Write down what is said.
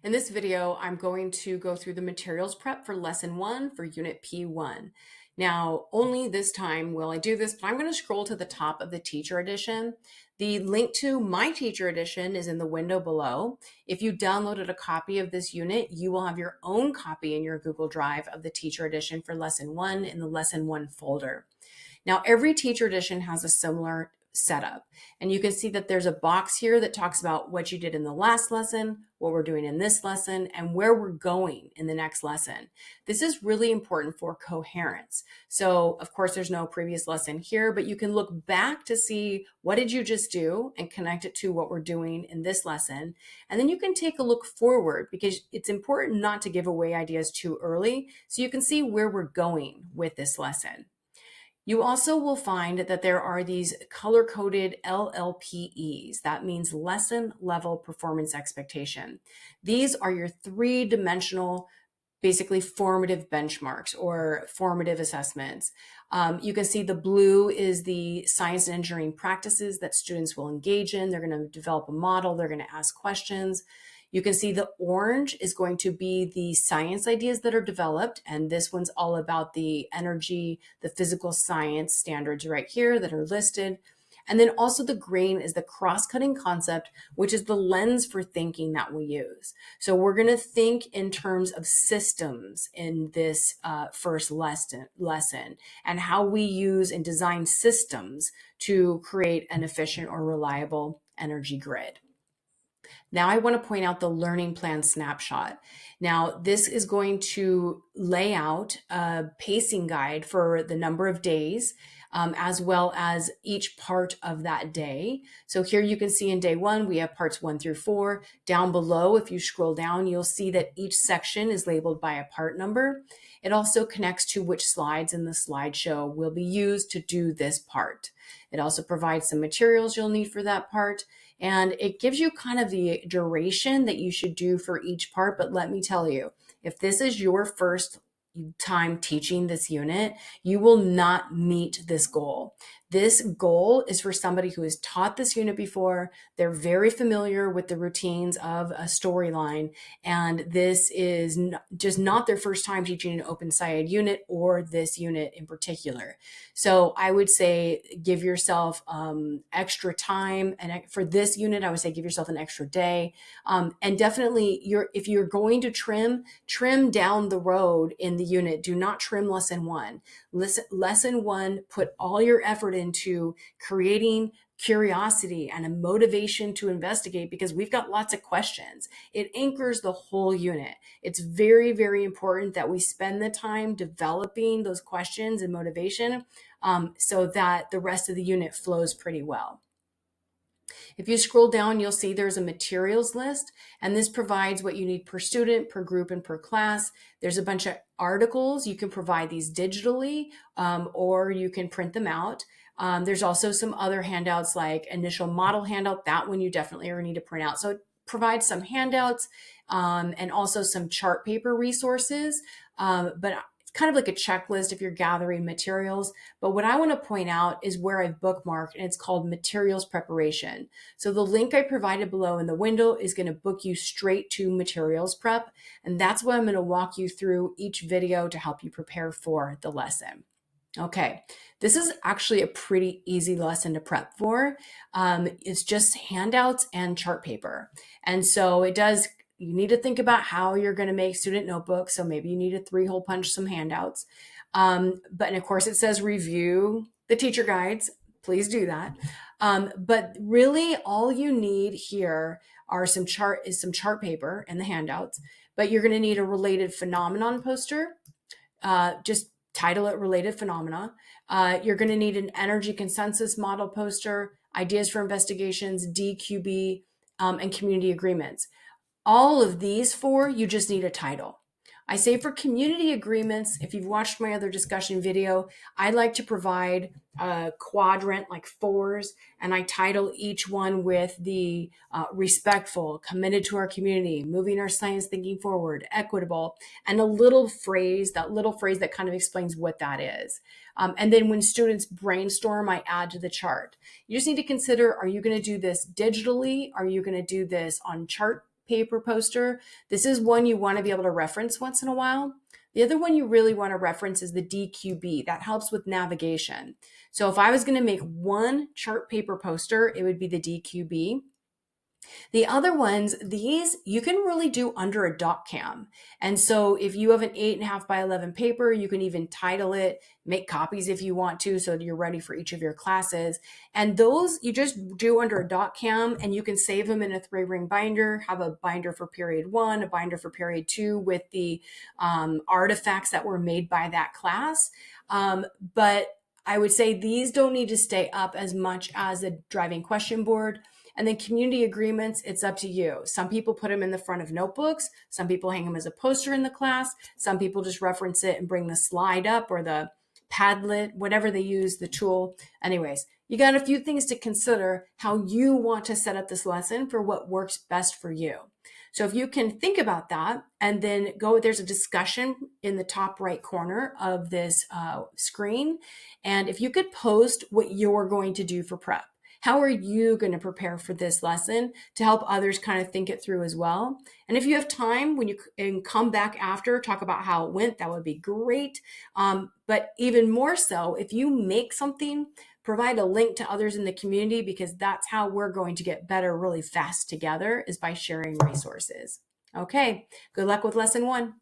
In this video, I'm going to go through the materials prep for lesson 1 for unit P1. Now, only this time will I do this, but I'm going to scroll to the top of the teacher edition. The link to my teacher edition is in the window below. If you downloaded a copy of this unit, you will have your own copy in your Google Drive of the teacher edition for lesson 1 in the lesson 1 folder. Now, every teacher edition has a similar setup. And you can see that there's a box here that talks about what you did in the last lesson, what we're doing in this lesson, and where we're going in the next lesson. This is really important for coherence. So, of course, there's no previous lesson here, but you can look back to see what did you just do and connect it to what we're doing in this lesson. And then you can take a look forward because it's important not to give away ideas too early so you can see where we're going with this lesson. You also will find that there are these color-coded LLPEs. That means lesson level performance expectation. These are your three-dimensional, basically formative benchmarks or formative assessments. You can see the blue is the science and engineering practices that students will engage in. They're going to develop a model. They're going to ask questions. You can see the orange is going to be the science ideas that are developed. And this one's all about the energy, the physical science standards right here that are listed. And then also the green is the cross-cutting concept, which is the lens for thinking that we use. So we're going to think in terms of systems in this first lesson and how we use and design systems to create an efficient or reliable energy grid. Now I want to point out the learning plan snapshot. Now this is going to lay out a pacing guide for the number of days, as well as each part of that day. So here you can see in day 1, we have parts 1 through 4. Down below, if you scroll down, you'll see that each section is labeled by a part number. It also connects to which slides in the slideshow will be used to do this part. It also provides some materials you'll need for that part. And it gives you kind of the duration that you should do for each part. But let me tell you, if this is your first time teaching this unit, you will not meet this goal. This goal is for somebody who has taught this unit before. They're very familiar with the routines of a storyline. And this is just not their first time teaching an open SciEd unit or this unit in particular. So I would say give yourself extra time. And for this unit, I would say give yourself an extra day. And definitely, if you're going to trim down the road in the unit. Do not trim lesson 1. Lesson 1, put all your effort into creating curiosity and a motivation to investigate because we've got lots of questions. It anchors the whole unit. It's very, very important that we spend the time developing those questions and motivation so that the rest of the unit flows pretty well. If you scroll down, you'll see there's a materials list, and this provides what you need per student, per group, and per class. There's a bunch of articles. You can provide these digitally, or you can print them out. There's also some other handouts like initial model handout. That one you definitely are going to need to print out. So it provides some handouts and also some chart paper resources. But kind of like a checklist if you're gathering materials. But what I want to point out is where I've bookmarked, and it's called materials preparation. So the link I provided below in the window is going to book you straight to materials prep. And that's what I'm going to walk you through each video to help you prepare for the lesson. Okay, this is actually a pretty easy lesson to prep for. It's just handouts and chart paper. And so you need to think about how you're going to make student notebooks. So maybe you need to 3-hole punch some handouts. But of course it says review the teacher guides. Please do that. But really all you need here are some chart paper and the handouts, but you're going to need a related phenomenon poster. Just title it related phenomena. You're going to need an energy consensus model poster, ideas for investigations, DQB, and community agreements. All of these 4, you just need a title. I say for community agreements, if you've watched my other discussion video, I like to provide a quadrant like 4s, and I title each one with the respectful, committed to our community, moving our science thinking forward, equitable, and a little phrase, that kind of explains what that is. And then when students brainstorm, I add to the chart. You just need to consider, are you going to do this digitally? Are you going to do this on chart paper poster. This is one you want to be able to reference once in a while. The other one you really want to reference is the DQB. That helps with navigation. So if I was going to make one chart paper poster, it would be the DQB. The other ones, these you can really do under a doc cam. And so if you have an 8.5 by 11 paper, you can even title it, make copies if you want to, so you're ready for each of your classes. And those you just do under a doc cam, and you can save them in a 3-ring binder, have a binder for period 1, a binder for period 2 with the artifacts that were made by that class. But I would say these don't need to stay up as much as a driving question board. And then community agreements, it's up to you. Some people put them in the front of notebooks. Some people hang them as a poster in the class. Some people just reference it and bring the slide up or the Padlet, whatever they use, the tool. Anyways, you got a few things to consider how you want to set up this lesson for what works best for you. So if you can think about that and then there's a discussion in the top right corner of this screen. And if you could post what you're going to do for prep. How are you going to prepare for this lesson to help others kind of think it through as well? And if you have time, when you can come back after, talk about how it went, that would be great. But even more so, if you make something, provide a link to others in the community, because that's how we're going to get better really fast together, is by sharing resources. Okay, good luck with lesson 1.